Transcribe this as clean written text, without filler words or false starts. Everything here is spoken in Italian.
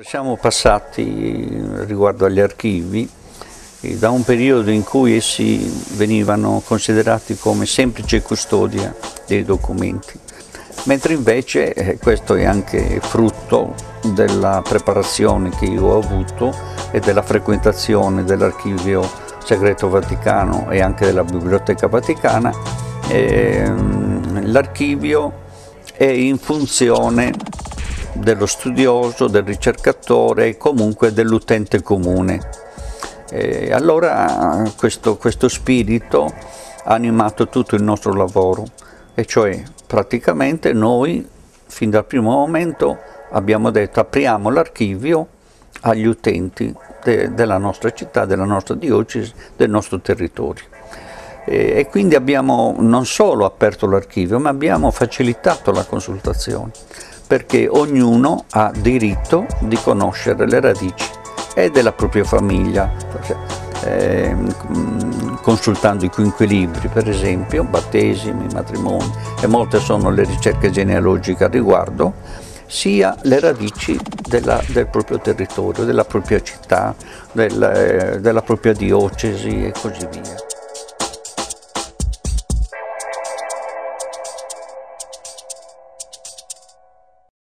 Siamo passati riguardo agli archivi da un periodo in cui essi venivano considerati come semplice custodia dei documenti, mentre invece questo è anche frutto della preparazione che io ho avuto e della frequentazione dell'Archivio Segreto Vaticano e anche della Biblioteca Vaticana. L'archivio è in funzione dello studioso, del ricercatore e comunque dell'utente comune. Allora questo spirito ha animato tutto il nostro lavoro, e cioè praticamente noi fin dal primo momento abbiamo detto apriamo l'archivio agli utenti della nostra città, della nostra diocesi, del nostro territorio. E quindi abbiamo non solo aperto l'archivio, ma abbiamo facilitato la consultazione, perché ognuno ha diritto di conoscere le radici e della propria famiglia, consultando i quinquilibri per esempio, battesimi, matrimoni, e molte sono le ricerche genealogiche al riguardo, sia le radici del proprio territorio, della propria città, della propria diocesi e così via.